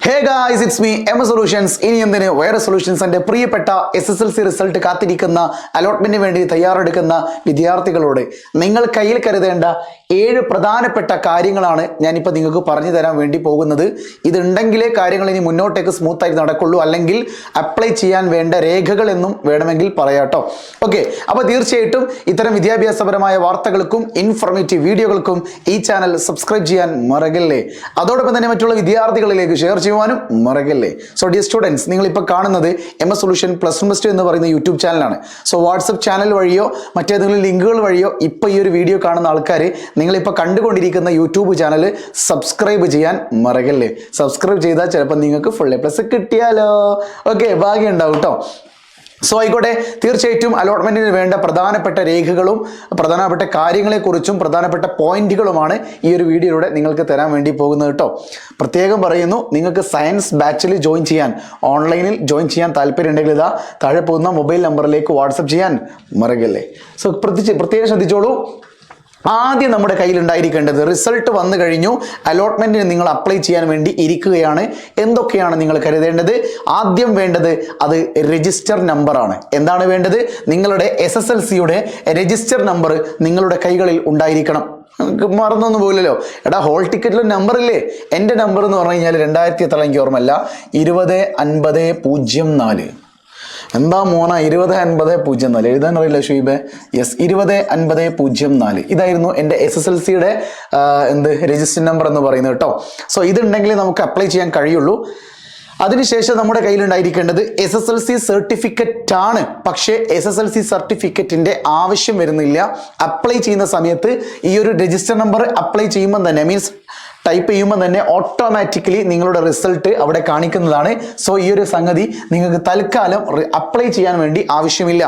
Hey guys, it's me, MS Solutions. ഇനി എന്തിന് വേറെ സൊല്യൂഷൻസിന്റെ പ്രിയപ്പെട്ട SSLC റിസൾട്ട് കാത്തിരിക്കുന്ന അലോട്ട്മെന്റിന് വേണ്ടി തയ്യാറെടുക്കുന്ന വിദ്യാർത്ഥികളോട് നിങ്ങൾ കയ്യിൽ കരുതേണ്ട 7 പ്രധാനപ്പെട്ട കാര്യങ്ങളാണ് ഞാനിപ്പോൾ നിങ്ങൾക്ക് പറഞ്ഞു തരാൻ വേണ്ടി പോകുന്നത്. ഇതുണ്ടെങ്കിലേ കാര്യങ്ങൾ ഇനി മുന്നോട്ടേക്ക് സ്മൂത്ത് ആയി നടക്കുള്ളൂ, അല്ലെങ്കിൽ അപ്ലൈ ചെയ്യാൻ വേണ്ട രേഖകൾ എന്നും വേണമെങ്കിൽ പറയാട്ടോ. ഓക്കെ, അപ്പോൾ തീർച്ചയായിട്ടും ഇത്തരം വിദ്യാഭ്യാസപരമായ വാർത്തകൾക്കും ഇൻഫോർമേറ്റീവ് വീഡിയോകൾക്കും ഈ ചാനൽ സബ്സ്ക്രൈബ് ചെയ്യാൻ മറക്കല്ലേ. അതോടൊപ്പം തന്നെ മറ്റുള്ള വിദ്യാർത്ഥികളിലേക്ക് ഷെയർ ചെയ്യുവാനും മറക്കല്ലേ. സോ ഡിയർ സ്റ്റുഡൻസ്, നിങ്ങളിപ്പോൾ കാണുന്നത് MS Solution +1+2 എന്ന് പറയുന്ന യൂട്യൂബ് ചാനലാണ്. സോ വാട്സപ്പ് ചാനൽ വഴിയോ മറ്റേതെങ്കിലും ലിങ്കുകൾ വഴിയോ ഇപ്പോൾ ഈ ഒരു വീഡിയോ കാണുന്ന ആൾക്കാർ നിങ്ങളിപ്പോൾ കണ്ടുകൊണ്ടിരിക്കുന്ന യൂട്യൂബ് ചാനൽ സബ്സ്ക്രൈബ് ചെയ്യാൻ മറക്കല്ലേ. സബ്സ്ക്രൈബ് ചെയ്താൽ ചിലപ്പോൾ നിങ്ങൾക്ക് ഫുൾ A+ കിട്ടിയാലോ. ഓക്കെ, ഭാഗ്യം ഉണ്ടാവും കേട്ടോ. സോ ആയിക്കോട്ടെ, തീർച്ചയായിട്ടും അലോട്ട്മെന്റിന് വേണ്ട പ്രധാനപ്പെട്ട രേഖകളും പ്രധാനപ്പെട്ട കാര്യങ്ങളെക്കുറിച്ചും പ്രധാനപ്പെട്ട പോയിന്റുകളുമാണ് ഈ ഒരു വീഡിയോയിലൂടെ നിങ്ങൾക്ക് തരാൻ വേണ്ടി പോകുന്നത് കേട്ടോ. പ്രത്യേകം പറയുന്നു, നിങ്ങൾക്ക് സയൻസ് ബാച്ചിൽ ജോയിൻ ചെയ്യാൻ, ഓൺലൈനിൽ ജോയിൻ ചെയ്യാൻ താല്പര്യം ഉണ്ടെങ്കിൽ ഇതാ താഴെ പോകുന്ന മൊബൈൽ നമ്പറിലേക്ക് വാട്സപ്പ് ചെയ്യാൻ മറക്കല്ലേ. സോ പ്രത്യേകം ശ്രദ്ധിച്ചോളൂ. ആദ്യം നമ്മുടെ കയ്യിൽ ഉണ്ടായിരിക്കേണ്ടത്, റിസൾട്ട് വന്നു കഴിഞ്ഞു, അലോട്ട്മെന്റിന് നിങ്ങൾ അപ്ലൈ ചെയ്യാൻ വേണ്ടി ഇരിക്കുകയാണ്. എന്തൊക്കെയാണ് നിങ്ങൾ കരുതേണ്ടത്? ആദ്യം വേണ്ടത് അത് രജിസ്റ്റർ നമ്പറാണ്. എന്താണ് വേണ്ടത്? നിങ്ങളുടെ SSLCയുടെ രജിസ്റ്റർ നമ്പർ നിങ്ങളുടെ കൈകളിൽ ഉണ്ടായിരിക്കണം. മറന്നൊന്നും പോയില്ലല്ലോ. എടാ, ഹോൾ ടിക്കറ്റിലും നമ്പർ ഇല്ലേ? എൻ്റെ നമ്പർ എന്ന് പറഞ്ഞു കഴിഞ്ഞാൽ 2000 എത്ര എനിക്ക് ഓർമ്മല്ല, 205004. എന്താ മോന 205004 എഴുതാൻ അറിയില്ല ഷുയിബെ? യെസ്, 205004 ഇതായിരുന്നു എൻ്റെ SSLCയുടെ രജിസ്റ്റർ നമ്പർ എന്ന് പറയുന്നത് കേട്ടോ. സോ ഇതുണ്ടെങ്കിൽ നമുക്ക് അപ്ലൈ ചെയ്യാൻ കഴിയുള്ളൂ. അതിനുശേഷം നമ്മുടെ കയ്യിലുണ്ടായിരിക്കേണ്ടത് SSLC സർട്ടിഫിക്കറ്റ് ആണ്. പക്ഷേ SSLC സർട്ടിഫിക്കറ്റിൻ്റെ ആവശ്യം വരുന്നില്ല. അപ്ലൈ ചെയ്യുന്ന സമയത്ത് ഈ ഒരു രജിസ്റ്റർ നമ്പർ അപ്ലൈ ചെയ്യുമ്പോൾ തന്നെ, മീൻസ് ടൈപ്പ് ചെയ്യുമ്പോൾ തന്നെ ഓട്ടോമാറ്റിക്കലി നിങ്ങളുടെ റിസൾട്ട് അവിടെ കാണിക്കുന്നതാണ്. സോ ഈ ഒരു സംഗതി നിങ്ങൾക്ക് തൽക്കാലം അപ്ലൈ ചെയ്യാൻ വേണ്ടി ആവശ്യമില്ല.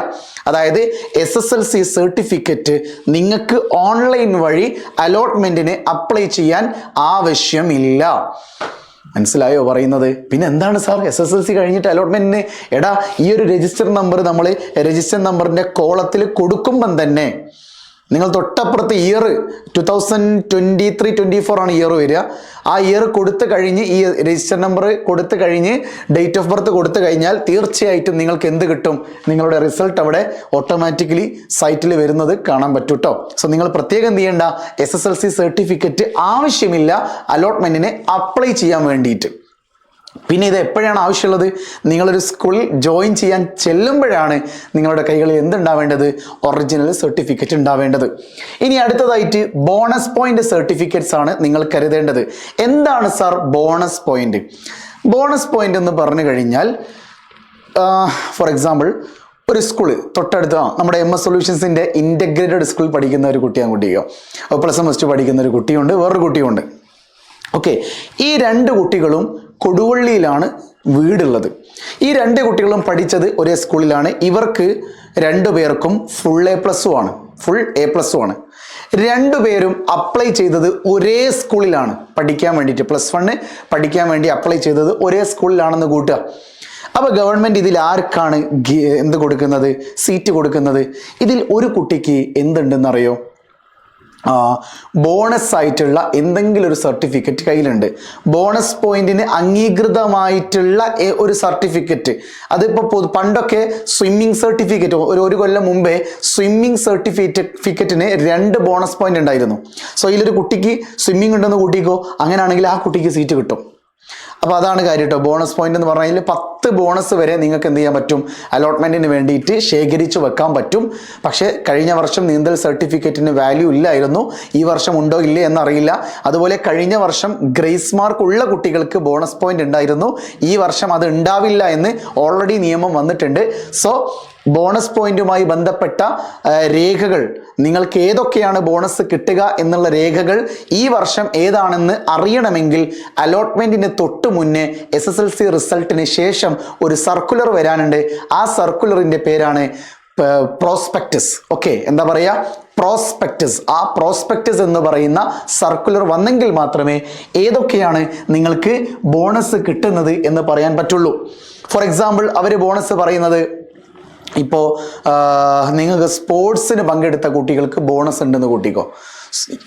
അതായത് SSLC സർട്ടിഫിക്കറ്റ് നിങ്ങൾക്ക് ഓൺലൈൻ വഴി അലോട്ട്മെന്റിന് അപ്ലൈ ചെയ്യാൻ ആവശ്യമില്ല. മനസ്സിലായോ പറയുന്നത്? പിന്നെ എന്താണ് സാർ SSLC കഴിഞ്ഞിട്ട് അലോട്ട്മെന്റിന്? എടാ, ഈ ഒരു രജിസ്റ്റർ നമ്പർ നമ്മൾ രജിസ്റ്റർ നമ്പറിന്റെ കോളത്തിൽ കൊടുക്കുമ്പം തന്നെ നിങ്ങൾ തൊട്ടപ്പുറത്ത് ഇയർ 2023-24 ആണ് ഇയർ വരിക. ആ ഇയർ കൊടുത്തു കഴിഞ്ഞ്, ഈ രജിസ്റ്റർ നമ്പർ കൊടുത്തു കഴിഞ്ഞ് ഡേറ്റ് ഓഫ് ബർത്ത് കൊടുത്തു കഴിഞ്ഞാൽ തീർച്ചയായിട്ടും നിങ്ങൾക്ക് എന്ത് കിട്ടും? നിങ്ങളുടെ റിസൾട്ട് അവിടെ ഓട്ടോമാറ്റിക്കലി സൈറ്റിൽ വരുന്നത് കാണാൻ പറ്റും കേട്ടോ. സോ നിങ്ങൾ പ്രത്യേകം എന്ത് ചെയ്യേണ്ട, SSLC സർട്ടിഫിക്കറ്റ് ആവശ്യമില്ല അലോട്ട്മെന്റിന് അപ്ലൈ ചെയ്യാൻ വേണ്ടിയിട്ട്. പിന്നെ ഇത് എപ്പോഴാണ് ആവശ്യമുള്ളത്? നിങ്ങളൊരു സ്കൂളിൽ ജോയിൻ ചെയ്യാൻ ചെല്ലുമ്പോഴാണ് നിങ്ങളുടെ കൈകളിൽ എന്തുണ്ടാവേണ്ടത്? ഒറിജിനൽ സർട്ടിഫിക്കറ്റ് ഉണ്ടാവേണ്ടത്. ഇനി അടുത്തതായിട്ട് ബോണസ് പോയിന്റ് സർട്ടിഫിക്കറ്റ്സ് ആണ് നിങ്ങൾ കരുതേണ്ടത്. എന്താണ് sir bonus point? Bonus point എന്ന് പറഞ്ഞു കഴിഞ്ഞാൽ, ഫോർ എക്സാമ്പിൾ, ഒരു സ്കൂള് തൊട്ടടുത്ത് നമ്മുടെ MS സൊല്യൂഷൻസിൻ്റെ ഇൻ്റഗ്രേറ്റഡ് സ്കൂളിൽ പഠിക്കുന്ന ഒരു കുട്ടിയാണ് കുട്ടിയോ, +1+2 പഠിക്കുന്ന ഒരു കുട്ടിയുണ്ട്, വേറൊരു കുട്ടിയുണ്ട്. ഓക്കെ, ഈ 2 കുട്ടികളും കൊടുവള്ളിയിലാണ് വീടുള്ളത്. ഈ 2 കുട്ടികളും പഠിച്ചത് ഒരേ സ്കൂളിലാണ്. ഇവർക്ക് 2 പേർക്കും ഫുൾ A+ ആണ്. 2 പേരും അപ്ലൈ ചെയ്തത് ഒരേ സ്കൂളിലാണ് പഠിക്കാൻ വേണ്ടിയിട്ട്. +1 പഠിക്കാൻ വേണ്ടി അപ്ലൈ ചെയ്തത് ഒരേ സ്കൂളിലാണെന്ന് കൂട്ടുക. അപ്പോൾ ഗവൺമെൻറ് ഇതിൽ ആർക്കാണ് എന്ത് കൊടുക്കുന്നത്? സീറ്റ് കൊടുക്കുന്നത്. ഇതിൽ ഒരു കുട്ടിക്ക് എന്തുണ്ടെന്നറിയോ? ബോണസ് ആയിട്ടുള്ള എന്തെങ്കിലും ഒരു സർട്ടിഫിക്കറ്റ് കയ്യിലുണ്ട്. ബോണസ് പോയിന്റിന് അംഗീകൃതമായിട്ടുള്ള ഒരു സർട്ടിഫിക്കറ്റ്. അതിപ്പോൾ പണ്ടൊക്കെ സ്വിമ്മിങ് സർട്ടിഫിക്കറ്റ്, ഒരു കൊല്ലം മുമ്പേ സ്വിമ്മിങ് സർട്ടിഫിക്കറ്റിന് 2 ബോണസ് പോയിന്റ് ഉണ്ടായിരുന്നു. സോ ഇതിലൊരു കുട്ടിക്ക് സ്വിമ്മിങ് ഉണ്ടെന്ന് കൂട്ടിക്കോ, അങ്ങനെയാണെങ്കിൽ ആ കുട്ടിക്ക് സീറ്റ് കിട്ടും. അപ്പോൾ അതാണ് കാര്യം കേട്ടോ. ബോണസ് പോയിന്റ് എന്ന് പറഞ്ഞാൽ 10 ബോണസ് വരെ നിങ്ങൾക്ക് എന്ത് ചെയ്യാൻ പറ്റും? അലോട്ട്മെന്റിന് വേണ്ടിയിട്ട് ശേഖരിച്ചു വെക്കാൻ പറ്റും. പക്ഷേ കഴിഞ്ഞ വർഷം നീന്തൽ സർട്ടിഫിക്കറ്റിന് വാല്യൂ ഇല്ലായിരുന്നു. ഈ വർഷം ഉണ്ടോ ഇല്ലേ എന്നറിയില്ല. അതുപോലെ കഴിഞ്ഞ വർഷം ഗ്രേസ് മാർക്ക് ഉള്ള കുട്ടികൾക്ക് ബോണസ് പോയിന്റ് ഉണ്ടായിരുന്നു. ഈ വർഷം അത് ഉണ്ടാവില്ല എന്ന് ഓൾറെഡി നിയമം വന്നിട്ടുണ്ട്. സോ ബോണസ് പോയിന്റുമായി ബന്ധപ്പെട്ട രേഖകൾ, നിങ്ങൾക്ക് ഏതൊക്കെയാണ് ബോണസ് കിട്ടുക എന്നുള്ള രേഖകൾ ഈ വർഷം ഏതാണെന്ന് അറിയണമെങ്കിൽ അലോട്ട്മെന്റിന് തൊട്ട് മുന്നേ SSLC റിസൾട്ടിന് ശേഷം ഒരു സർക്കുലർ വരാനുണ്ട്. ആ സർക്കുലറിന്റെ പേരാണ് പ്രോസ്പെക്ടസ്. ഓക്കെ, എന്താ പറയുക? പ്രോസ്പെക്ടസ്. ആ പ്രോസ്പെക്ടസ് എന്ന് പറയുന്ന സർക്കുലർ വന്നെങ്കിൽ മാത്രമേ ഏതൊക്കെയാണ് നിങ്ങൾക്ക് ബോണസ് കിട്ടുന്നത് എന്ന് പറയാൻ പറ്റുള്ളൂ. ഫോർ എക്സാമ്പിൾ, അവർ ബോണസ് പറയുന്നത്, ഇപ്പോൾ നിങ്ങൾക്ക് സ്പോർട്സിന് പങ്കെടുത്ത കുട്ടികൾക്ക് ബോണസ് ഉണ്ടെന്ന് കൂട്ടിക്കോ.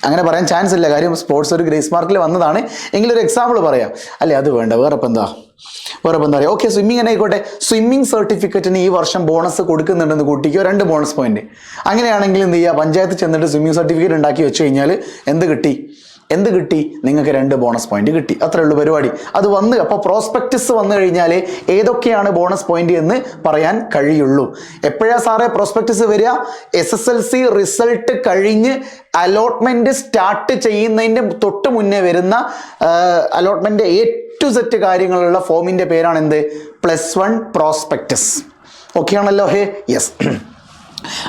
അങ്ങനെ പറയാൻ ചാൻസ് ഇല്ല, കാര്യം സ്പോർട്സ് ഒരു ഗ്രേസ് മാർക്കിൽ വന്നതാണ്. എങ്കിലൊരു എക്സാമ്പിൾ പറയാം അല്ലേ, അത് വേണ്ട, വേറെ ഇപ്പം എന്താ പറയുക. ഓക്കെ, സ്വിമ്മിങ് തന്നെ ആയിക്കോട്ടെ. സ്വിമ്മിങ് സർട്ടിഫിക്കറ്റിന് ഈ വർഷം ബോണസ് കൊടുക്കുന്നുണ്ടെന്ന് കൂട്ടിക്കോ, 2 ബോണസ് പോയിന്റ്. അങ്ങനെയാണെങ്കിൽ എന്ത് ചെയ്യുക, പഞ്ചായത്ത് ചെന്നിട്ട് സ്വിമ്മിങ് സർട്ടിഫിക്കറ്റ് ഉണ്ടാക്കി വെച്ച് കഴിഞ്ഞാൽ എന്ത് കിട്ടി, നിങ്ങൾക്ക് 2 ബോണസ് പോയിന്റ് കിട്ടി. അത്രേ ഉള്ളൂ പരിപാടി. അത് വന്ന് അപ്പോൾ പ്രോസ്പെക്ടസ് വന്നു കഴിഞ്ഞാൽ ഏതൊക്കെയാണ് ബോണസ് പോയിന്റ് എന്ന് പറയാൻ കഴിയുള്ളൂ. എപ്പോഴാണ് സാറേ പ്രോസ്പെക്ടസ് വരിക? SSLC റിസൾട്ട് കഴിഞ്ഞ് അലോട്ട്മെന്റ് സ്റ്റാർട്ട് ചെയ്യുന്നതിൻ്റെ തൊട്ട് മുന്നേ വരുന്ന അലോട്ട്മെന്റ് A to Z കാര്യങ്ങളുള്ള ഫോമിന്റെ പേരാണ് എന്ത്? +1 പ്രോസ്പെക്ടസ്. ഓക്കെ ആണല്ലോ? യെസ്.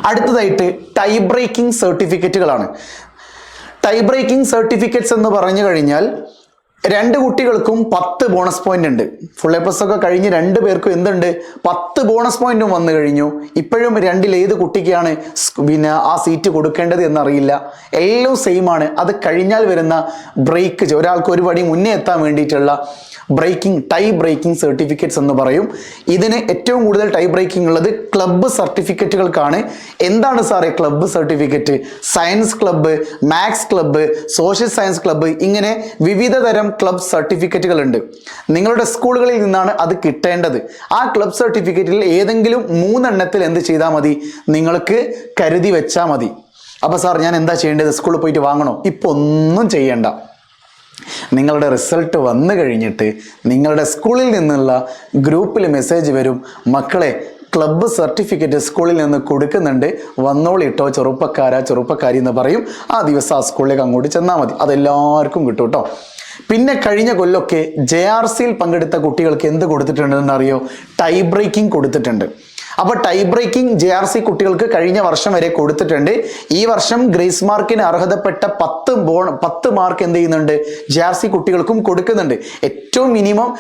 അടുത്തതായിട്ട് ടൈ ബ്രേക്കിംഗ് സർട്ടിഫിക്കറ്റുകളാണ്. ടൈ ബ്രേക്കിംഗ് സർട്ടിഫിക്കറ്റ്സ് എന്ന് പറഞ്ഞു കഴിഞ്ഞാൽ 2 കുട്ടികൾക്കും 10 ബോണസ് പോയിന്റ് ഉണ്ട്. ഫുൾ A+ ഒക്കെ കഴിഞ്ഞ് 2 പേർക്കും എന്തുണ്ട്, 10 ബോണസ് പോയിന്റും വന്നു കഴിഞ്ഞു. ഇപ്പോഴും 2-ൽ ഏത് കുട്ടിക്കാണ് ആ സീറ്റ് കൊടുക്കേണ്ടത് എന്നറിയില്ല. എല്ലാം സെയിം ആണ്. അത് കഴിഞ്ഞാൽ വരുന്ന ബ്രേക്ക്, ഒരാൾക്ക് ഒരു പടി മുന്നേ എത്താൻ വേണ്ടിയിട്ടുള്ള ടൈ ബ്രേക്കിംഗ് സർട്ടിഫിക്കറ്റ്സ് എന്ന് പറയും. ഇതിന് ഏറ്റവും കൂടുതൽ ടൈ ബ്രേക്കിംഗ് ഉള്ളത് ക്ലബ്ബ് സർട്ടിഫിക്കറ്റുകൾക്കാണ്. എന്താണ് സാറേ club certificate? Science club, maths club, social science club, ഇങ്ങനെ വിവിധ തരം ക്ലബ് സർട്ടിഫിക്കറ്റുകൾ ഉണ്ട്. നിങ്ങളുടെ സ്കൂളുകളിൽ നിന്നാണ് അത് കിട്ടേണ്ടത്. ആ ക്ലബ് സർട്ടിഫിക്കറ്റിൽ ഏതെങ്കിലും 3 എണ്ണത്തിൽ എന്ത് ചെയ്താൽ മതി, നിങ്ങൾക്ക് കരുതി വെച്ചാൽ മതി. അപ്പോൾ സാർ ഞാൻ എന്താ ചെയ്യേണ്ടത്, സ്കൂളിൽ പോയിട്ട് വാങ്ങണോ? ഇപ്പോൾ ഒന്നും ചെയ്യേണ്ട. നിങ്ങളുടെ റിസൾട്ട് വന്നു കഴിഞ്ഞിട്ട് നിങ്ങളുടെ സ്കൂളിൽ നിന്നുള്ള ഗ്രൂപ്പിൽ മെസ്സേജ് വരും, മക്കളെ ക്ലബ്ബ് സർട്ടിഫിക്കറ്റ് സ്കൂളിൽ നിന്ന് കൊടുക്കുന്നുണ്ട്, വന്നോളിട്ടോ ചെറുപ്പക്കാരി എന്ന് പറയും. ആ ദിവസം ആ സ്കൂളിലേക്ക് അങ്ങോട്ട് ചെന്നാൽ മതി. അതെല്ലാവർക്കും കിട്ടും കേട്ടോ. പിന്നെ കഴിഞ്ഞ കൊല്ലമൊക്കെ JRCയിൽ പങ്കെടുത്ത കുട്ടികൾക്ക് എന്ത് കൊടുത്തിട്ടുണ്ടെന്ന് അറിയോ? ടൈ ബ്രേക്കിംഗ് കൊടുത്തിട്ടുണ്ട്. അപ്പോൾ ടൈ ബ്രേക്കിംഗ് JRC കുട്ടികൾക്ക് കഴിഞ്ഞ വർഷം വരെ കൊടുത്തിട്ടുണ്ട്. ഈ വർഷം ഗ്രേസ് മാർക്കിന് അർഹതപ്പെട്ട 10 മാർക്ക് എന്ത് ചെയ്യുന്നുണ്ട്, JRC കുട്ടികൾക്കും കൊടുക്കുന്നുണ്ട്. ഏറ്റവും മിനിമം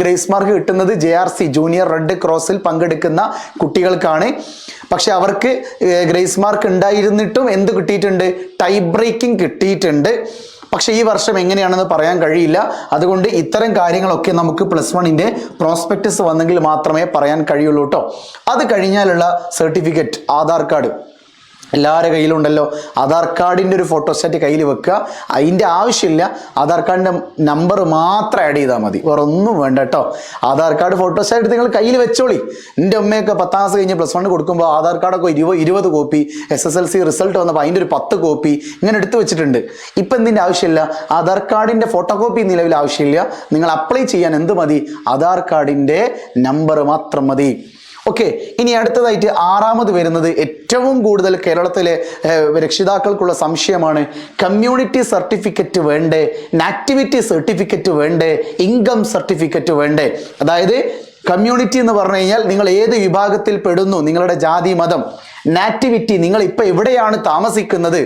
ഗ്രേസ് മാർക്ക് കിട്ടുന്നത് JRC ജൂനിയർ റെഡ് ക്രോസിൽ പങ്കെടുക്കുന്ന കുട്ടികൾക്കാണ്. പക്ഷെ അവർക്ക് ഗ്രേസ് മാർക്ക് ഉണ്ടായിരുന്നിട്ടും എന്ത് കിട്ടിയിട്ടുണ്ട്, ടൈ ബ്രേക്കിംഗ് കിട്ടിയിട്ടുണ്ട്. പക്ഷേ ഈ വർഷം എങ്ങനെയാണെന്ന് പറയാൻ കഴിയില്ല. അതുകൊണ്ട് ഇത്തരം കാര്യങ്ങളൊക്കെ നമുക്ക് +1ന്റെ പ്രോസ്പെക്ടസ് വന്നെങ്കിൽ മാത്രമേ പറയാൻ കഴിയുള്ളൂ കേട്ടോ. അത് കഴിഞ്ഞാലുള്ള സർട്ടിഫിക്കറ്റ് ആധാർ കാർഡ് എല്ലാവരുടെ കയ്യിലുണ്ടല്ലോ. ആധാർ കാർഡിൻ്റെ ഒരു ഫോട്ടോസ്റ്റാറ്റ് കയ്യിൽ വെക്കുക. അതിൻ്റെ ആവശ്യമില്ല, ആധാർ കാർഡിൻ്റെ നമ്പർ മാത്രം ആഡ് ചെയ്താൽ മതി, വേറെ ഒന്നും വേണ്ട കേട്ടോ. ആധാർ കാർഡ് ഫോട്ടോസ്റ്റാറ്റ് എടുത്ത് നിങ്ങൾ കയ്യിൽ വെച്ചോളി. എൻ്റെ അമ്മയൊക്കെ 10ാം ക്ലാസ് കഴിഞ്ഞ് +1 കൊടുക്കുമ്പോൾ ആധാർ കാർഡൊക്കെ 20 കോപ്പി, SSLC റിസൾട്ട് വന്നപ്പോൾ അതിൻ്റെ ഒരു 10 കോപ്പി ഇങ്ങനെ എടുത്ത് വെച്ചിട്ടുണ്ട്. ഇപ്പം എന്തിൻ്റെ ആവശ്യമില്ല, ആധാർ കാർഡിൻ്റെ ഫോട്ടോ കോപ്പി നിലവിൽ ആവശ്യമില്ല. നിങ്ങൾ അപ്ലൈ ചെയ്യാൻ എന്ത് മതി, ആധാർ കാർഡിൻ്റെ നമ്പർ മാത്രം മതി. ഓക്കെ, ഇനി അടുത്തതായിട്ട് 6ാമത് വരുന്നത് ഏറ്റവും കൂടുതൽ കേരളത്തിലെ രക്ഷിതാക്കൾക്കുള്ള സംശയമാണ്. കമ്മ്യൂണിറ്റി സർട്ടിഫിക്കറ്റ് വേണ്ടേ, നാക്ടിവിറ്റി സർട്ടിഫിക്കറ്റ് വേണ്ടേ, ഇൻകം സർട്ടിഫിക്കറ്റ് വേണ്ടേ? അതായത് കമ്മ്യൂണിറ്റി എന്ന് പറഞ്ഞു കഴിഞ്ഞാൽ നിങ്ങൾ ഏത് വിഭാഗത്തിൽ പെടുന്നു, നിങ്ങളുടെ ജാതി, മതം. നാക്ടിവിറ്റി, നിങ്ങൾ ഇപ്പം എവിടെയാണ് താമസിക്കുന്നത്.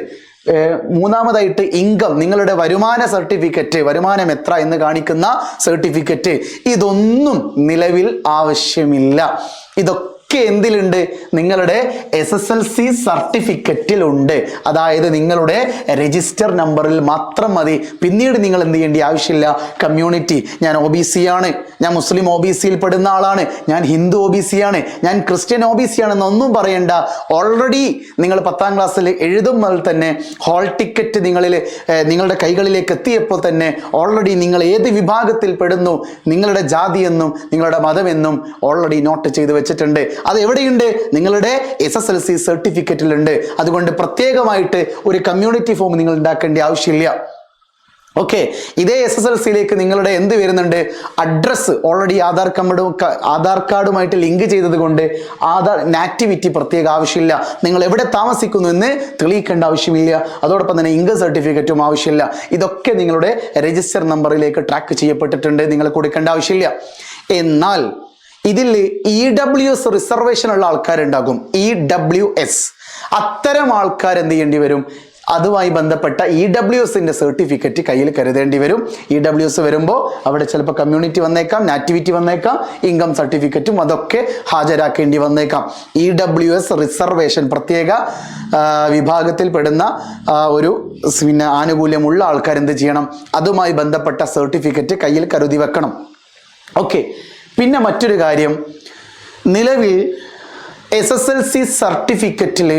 3ാമതായിട്ട് ഇൻകം, നിങ്ങളുടെ വരുമാന സർട്ടിഫിക്കറ്റ്, വരുമാനം എത്ര എന്ന് കാണിക്കുന്ന സർട്ടിഫിക്കറ്റ്. ഇതൊന്നും നിലവിൽ ആവശ്യമില്ല. ഇതൊക്കെ എന്തിലുണ്ട്, നിങ്ങളുടെ SSLC സർട്ടിഫിക്കറ്റിലുണ്ട്. അതായത് നിങ്ങളുടെ രജിസ്റ്റർ നമ്പറിൽ മാത്രം മതി. പിന്നീട് നിങ്ങൾ എന്ത് ചെയ്യേണ്ട ആവശ്യമില്ല. കമ്മ്യൂണിറ്റി, ഞാൻ OBC ആണ്, ഞാൻ മുസ്ലിം OBCയിൽ പെടുന്ന ആളാണ്, ഞാൻ ഹിന്ദു OBC ആണ്, ഞാൻ ക്രിസ്ത്യൻ OBC ആണെന്നൊന്നും പറയണ്ട. ഓൾറെഡി നിങ്ങൾ 10ാം ക്ലാസ്സിൽ എഴുതുമ്പോൾ തന്നെ ഹോൾ ടിക്കറ്റ് നിങ്ങളുടെ കൈകളിലേക്ക് എത്തിയപ്പോൾ തന്നെ ഓൾറെഡി നിങ്ങൾ ഏത് വിഭാഗത്തിൽ പെടുന്നു, നിങ്ങളുടെ ജാതിയെന്നും നിങ്ങളുടെ മതമെന്നും ഓൾറെഡി നോട്ട് ചെയ്ത് വെച്ചിട്ടുണ്ട്. അത് എവിടെയുണ്ട്, നിങ്ങളുടെ SSLC സർട്ടിഫിക്കറ്റിലുണ്ട്. അതുകൊണ്ട് പ്രത്യേകമായിട്ട് ഒരു കമ്മ്യൂണിറ്റി ഫോം നിങ്ങൾ ഉണ്ടാക്കേണ്ട ആവശ്യമില്ല. ഓക്കെ, ഇതേ SSLCയിലേക്ക് നിങ്ങളുടെ എന്ത് വരുന്നുണ്ട്, അഡ്രസ്സ് ഓൾറെഡി ആധാർ കാർഡുമായിട്ട് ലിങ്ക് ചെയ്തത് കൊണ്ട് നാക്ടിവിറ്റി പ്രത്യേക ആവശ്യമില്ല. നിങ്ങൾ എവിടെ താമസിക്കുന്നു എന്ന് തെളിയിക്കേണ്ട ആവശ്യമില്ല. അതോടൊപ്പം തന്നെ ഇൻകം സർട്ടിഫിക്കറ്റും ആവശ്യമില്ല. ഇതൊക്കെ നിങ്ങളുടെ രജിസ്റ്റർ നമ്പറിലേക്ക് ട്രാക്ക് ചെയ്യപ്പെട്ടിട്ടുണ്ട്, നിങ്ങൾ കൊടുക്കേണ്ട ആവശ്യമില്ല. എന്നാൽ ഇതിൽ EWS റിസർവേഷൻ ഉള്ള ആൾക്കാരുണ്ടാകും, EWS. അത്തരം ആൾക്കാർ എന്ത് ചെയ്യേണ്ടി വരും, അതുമായി ബന്ധപ്പെട്ട EWSന്റെ സർട്ടിഫിക്കറ്റ് കയ്യിൽ കരുതേണ്ടി വരും. EWS വരുമ്പോൾ അവിടെ ചിലപ്പോൾ കമ്മ്യൂണിറ്റി വന്നേക്കാം, നാറ്റിവിറ്റി വന്നേക്കാം, ഇൻകം സർട്ടിഫിക്കറ്റും അതൊക്കെ ഹാജരാക്കേണ്ടി വന്നേക്കാം. EWS റിസർവേഷൻ, പ്രത്യേക വിഭാഗത്തിൽ പെടുന്ന ഒരു ആനുകൂല്യമുള്ള ആൾക്കാർ എന്ത് ചെയ്യണം, അതുമായി ബന്ധപ്പെട്ട സർട്ടിഫിക്കറ്റ് കയ്യിൽ കരുതി വെക്കണം. ഓക്കെ, പിന്നെ മറ്റൊരു കാര്യം, നിലവിൽ SSLC സർട്ടിഫിക്കറ്റിൽ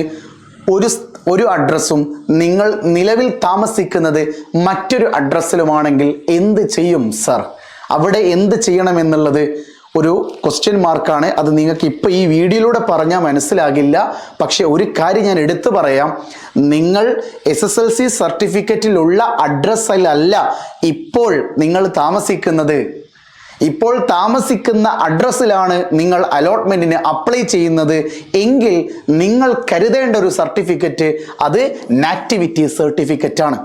ഒരു അഡ്രസ്സും നിങ്ങൾ നിലവിൽ താമസിക്കുന്നത് മറ്റൊരു അഡ്രസ്സിലുമാണെങ്കിൽ എന്ത് ചെയ്യും സർ? അവിടെ എന്ത് ചെയ്യണമെന്നുള്ളത് ഒരു ക്വസ്റ്റ്യൻ മാർക്കാണ്. അത് നിങ്ങൾക്ക് ഇപ്പോൾ ഈ വീഡിയോയിലൂടെ പറഞ്ഞാൽ മനസ്സിലാകില്ല. പക്ഷെ ഒരു കാര്യം ഞാൻ എടുത്തു പറയാം, നിങ്ങൾ SSLC സർട്ടിഫിക്കറ്റിലുള്ള അഡ്രസ്സിലല്ല ഇപ്പോൾ നിങ്ങൾ താമസിക്കുന്നത്. ഇപ്പോൾ താമസിക്കുന്ന അഡ്രസ്സിലാണ് നിങ്ങൾ അലോട്ട്മെന്റിന് അപ്ലൈ ചെയ്യുന്നത് എങ്കിൽ നിങ്ങൾ കരുതേണ്ട ഒരു സർട്ടിഫിക്കറ്റ് അത് നാറ്റിവിറ്റി സർട്ടിഫിക്കറ്റ് ആണ്.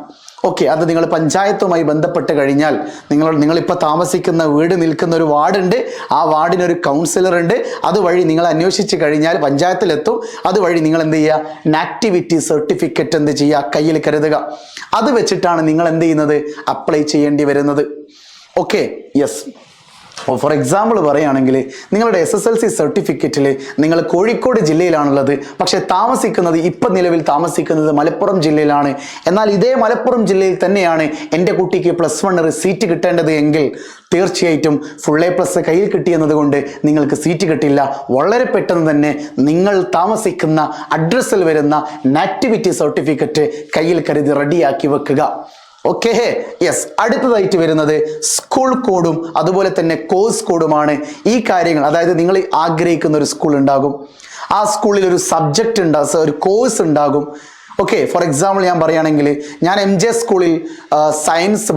ഓക്കെ, അത് നിങ്ങൾ പഞ്ചായത്തുമായി ബന്ധപ്പെട്ട് കഴിഞ്ഞാൽ നിങ്ങളിപ്പോൾ താമസിക്കുന്ന വീട് നിൽക്കുന്ന ഒരു വാർഡുണ്ട്, ആ വാർഡിനൊരു കൗൺസിലർ ഉണ്ട്, അതുവഴി നിങ്ങൾ അന്വേഷിച്ച് കഴിഞ്ഞാൽ പഞ്ചായത്തിലെത്തും. അതുവഴി നിങ്ങൾ എന്ത് ചെയ്യുക, നാറ്റിവിറ്റി സർട്ടിഫിക്കറ്റ് എന്ത് ചെയ്യുക, കയ്യിൽ കരുതുക. അത് വെച്ചിട്ടാണ് നിങ്ങൾ എന്ത് ചെയ്യുന്നത്, അപ്ലൈ ചെയ്യേണ്ടി വരുന്നത്. Okay, yes. ഫോർ എക്സാമ്പിൾ പറയുകയാണെങ്കിൽ നിങ്ങളുടെ SSLC സർട്ടിഫിക്കറ്റിൽ നിങ്ങൾ കോഴിക്കോട് ജില്ലയിലാണുള്ളത്, പക്ഷെ താമസിക്കുന്നത് ഇപ്പം നിലവിൽ താമസിക്കുന്നത് മലപ്പുറം ജില്ലയിലാണ്. എന്നാൽ ഇതേ മലപ്പുറം ജില്ലയിൽ തന്നെയാണ് എൻ്റെ കുട്ടിക്ക് +1 സീറ്റ് കിട്ടേണ്ടത് എങ്കിൽ തീർച്ചയായിട്ടും ഫുൾ A+ കയ്യിൽ കിട്ടിയെന്നത് കൊണ്ട് നിങ്ങൾക്ക് സീറ്റ് കിട്ടില്ല. വളരെ പെട്ടെന്ന് തന്നെ നിങ്ങൾ താമസിക്കുന്ന അഡ്രസ്സിൽ വരുന്ന നാറ്റിവിറ്റി സർട്ടിഫിക്കറ്റ് കയ്യിൽ കരുതി റെഡിയാക്കി വെക്കുക. Okay, yes. അടുത്തതായിട്ട് വരുന്നത് സ്കൂൾ കോഡും അതുപോലെ തന്നെ കോഴ്സ് കോഡുമാണ്. ഈ കാര്യങ്ങൾ, അതായത് നിങ്ങൾ ആഗ്രഹിക്കുന്ന ഒരു സ്കൂൾ ഉണ്ടാകും, ആ സ്കൂളിൽ ഒരു സബ്ജക്റ്റ് ഉണ്ടാകും, ഒരു കോഴ്സ് ഉണ്ടാകും. ഓക്കെ, ഫോർ എക്സാമ്പിൾ ഞാൻ പറയുകയാണെങ്കിൽ ഞാൻ MJ സ്കൂളിൽ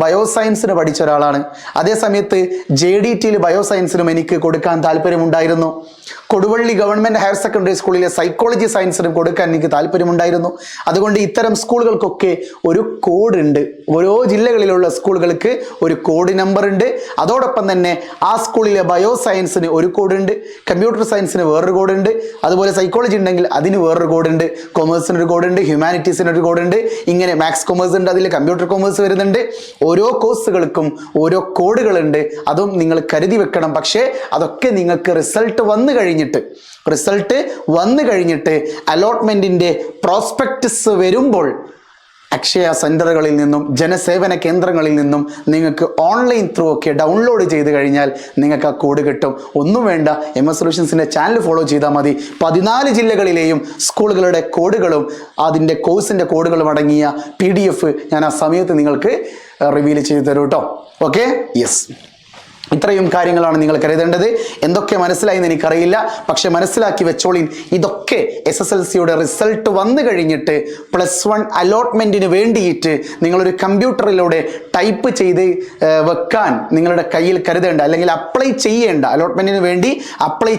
ബയോസയൻസിന് പഠിച്ച ഒരാളാണ്. അതേസമയത്ത് JDTയിൽ ബയോസയൻസിനും എനിക്ക് കൊടുക്കാൻ താല്പര്യമുണ്ടായിരുന്നു. കൊടുവള്ളി ഗവൺമെൻറ് ഹയർ സെക്കൻഡറി സ്കൂളിലെ സൈക്കോളജി സയൻസിനും കൊടുക്കാൻ എനിക്ക് താല്പര്യമുണ്ടായിരുന്നു. അതുകൊണ്ട് ഇത്തരം സ്കൂളുകൾക്കൊക്കെ ഒരു കോഡ് ഉണ്ട്. ഓരോ ജില്ലകളിലുള്ള സ്കൂളുകൾക്ക് ഒരു കോഡ് നമ്പർ ഉണ്ട്. അതോടൊപ്പം തന്നെ ആ സ്കൂളിലെ ബയോസയൻസിന് ഒരു കോഡ് ഉണ്ട്, കമ്പ്യൂട്ടർ സയൻസിന് വേറൊരു കോഡ് ഉണ്ട്, അതുപോലെ സൈക്കോളജി ഉണ്ടെങ്കിൽ അതിന് വേറൊരു കോഡ് ഉണ്ട്, കൊമേഴ്സിനൊരു കോഡ് ഉണ്ട്, ഹ്യൂമാനിറ്റീസിനൊരു കോഡ് ഉണ്ട്, ഇങ്ങനെ മാത്സ് കൊമേഴ്സ് ഉണ്ട്, അതിൽ കമ്പ്യൂട്ടർ കൊമേഴ്സ് വരുന്നുണ്ട്. ഓരോ കോഴ്സുകൾക്കും ഓരോ കോഡുകളുണ്ട്. അതും നിങ്ങൾ കരുതി വെക്കണം. പക്ഷേ അതൊക്കെ നിങ്ങൾക്ക് റിസൾട്ട് വന്നു കഴിഞ്ഞിട്ട് അലോട്ട്മെന്റിന്റെ പ്രോസ്പെക്ടസ് വരുമ്പോൾ അക്ഷയ സെന്ററുകളിൽ നിന്നും ജനസേവന കേന്ദ്രങ്ങളിൽ നിന്നും നിങ്ങൾക്ക് ഓൺലൈൻ ത്രൂ ഒക്കെ ഡൗൺലോഡ് ചെയ്ത് കഴിഞ്ഞാൽ നിങ്ങൾക്ക് ആ കോഡ് കിട്ടും. ഒന്നും വേണ്ട, MS സൊല്യൂഷൻസിൻ്റെ ചാനൽ ഫോളോ ചെയ്താൽ മതി. 14 ജില്ലകളിലെയും സ്കൂളുകളുടെ കോഡുകളും അതിൻ്റെ കോഴ്സിൻ്റെ കോഡുകളും അടങ്ങിയ PDF ഞാൻ ആ സമയത്ത് നിങ്ങൾക്ക് റിവീൽ ചെയ്ത് തരും കേട്ടോ. Okay, yes. ഇത്രയും കാര്യങ്ങളാണ് നിങ്ങൾ കരുതേണ്ടത്. എന്തൊക്കെ മനസ്സിലായി എന്ന് എനിക്കറിയില്ല, പക്ഷെ മനസ്സിലാക്കി വെച്ചോളിൻ. ഇതൊക്കെ SSLCയുടെ റിസൾട്ട് വന്നു കഴിഞ്ഞിട്ട് +1 അലോട്ട്മെന്റിന് വേണ്ടിയിട്ട് നിങ്ങളൊരു കമ്പ്യൂട്ടറിലൂടെ ടൈപ്പ് ചെയ്ത് വെക്കാൻ നിങ്ങളുടെ കയ്യിൽ കരുതേണ്ട, അല്ലെങ്കിൽ അപ്ലൈ ചെയ്യേണ്ട, അലോട്ട്മെന്റിന് വേണ്ടി അപ്ലൈ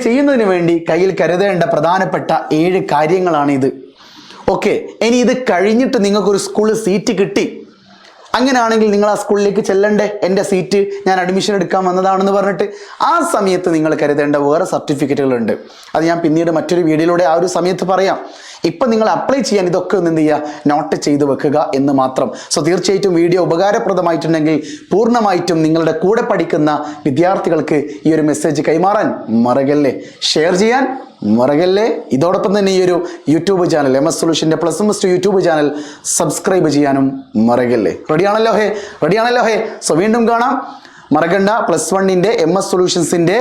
ചെയ്യുന്നതിന് വേണ്ടി കയ്യിൽ കരുതേണ്ട പ്രധാനപ്പെട്ട 7 കാര്യങ്ങളാണിത്. ഓക്കെ, ഇനി ഇത് കഴിഞ്ഞിട്ട് നിങ്ങൾക്കൊരു സ്കൂളിൽ സീറ്റ് കിട്ടി, അങ്ങനെയാണെങ്കിൽ നിങ്ങൾ ആ സ്കൂളിലേക്ക് ചെല്ലണ്ടേ? എൻ്റെ സീറ്റ് ഞാൻ അഡ്മിഷൻ എടുക്കാൻ വന്നതാണെന്ന് പറഞ്ഞിട്ട്. ആ സമയത്ത് നിങ്ങൾ കരുതേണ്ട വേറെ സർട്ടിഫിക്കറ്റുകളുണ്ട്. അത് ഞാൻ പിന്നീട് മറ്റൊരു വീഡിയോയിലൂടെ ആ ഒരു സമയത്ത് പറയാം. ഇപ്പം നിങ്ങൾ അപ്ലൈ ചെയ്യാൻ ഇതൊക്കെ ഒന്ന് എന്ത് ചെയ്യുക, നോട്ട് ചെയ്ത് വെക്കുക എന്ന് മാത്രം. സോ തീർച്ചയായിട്ടും വീഡിയോ ഉപകാരപ്രദമായിട്ടുണ്ടെങ്കിൽ പൂർണ്ണമായിട്ടും നിങ്ങളുടെ കൂടെ പഠിക്കുന്ന വിദ്യാർത്ഥികൾക്ക് ഈ ഒരു മെസ്സേജ് കൈമാറാൻ മറക്കല്ലേ, ഷെയർ ചെയ്യാൻ മറക്കല്ലേ. ഇതോടൊപ്പം തന്നെ ഈ ഒരു YouTube channel MS സൊല്യൂഷൻ്റെ +1+ YouTube channel subscribe ചെയ്യാനും മറക്കല്ലേ. റെഡിയാണല്ലോ ഹേ? സോ വീണ്ടും കാണാം. മറക്കണ്ട, +1ൻ്റെ MS സൊല്യൂഷൻസിൻ്റെ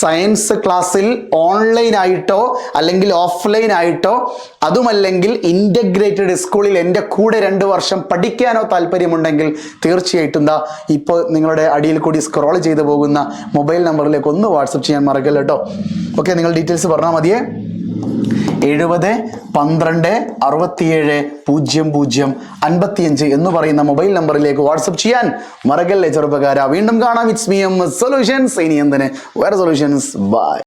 സയൻസ് ക്ലാസ്സിൽ ഓൺലൈൻ ആയിട്ടോ അല്ലെങ്കിൽ ഓഫ്ലൈൻ ആയിട്ടോ, അതുമല്ലെങ്കിൽ ഇൻ്റഗ്രേറ്റഡ് സ്കൂളിൽ എൻ്റെ കൂടെ 2 വർഷം പഠിക്കാനോ താല്പര്യമുണ്ടെങ്കിൽ തീർച്ചയായിട്ടും ഇപ്പോൾ നിങ്ങളുടെ അടിയിൽ കൂടി സ്ക്രോൾ ചെയ്ത് പോകുന്ന മൊബൈൽ നമ്പറിലേക്ക് ഒന്ന് വാട്സപ്പ് ചെയ്യാൻ മറക്കല്ല കേട്ടോ. ഓക്കെ, നിങ്ങൾ ഡീറ്റെയിൽസ് പറഞ്ഞാൽ മതിയേ. 70 12 67 00 55 എന്ന് പറയുന്ന മൊബൈൽ നമ്പറിലേക്ക് വാട്സപ്പ് ചെയ്യാൻ മറക്കല്ലേ ചെറുപ്പക്കാരാ. വീണ്ടും കാണാം. It's me MS solutions. ഇനി എന്തിന് വേറെ സൊല്യൂഷൻസ്. ബൈ.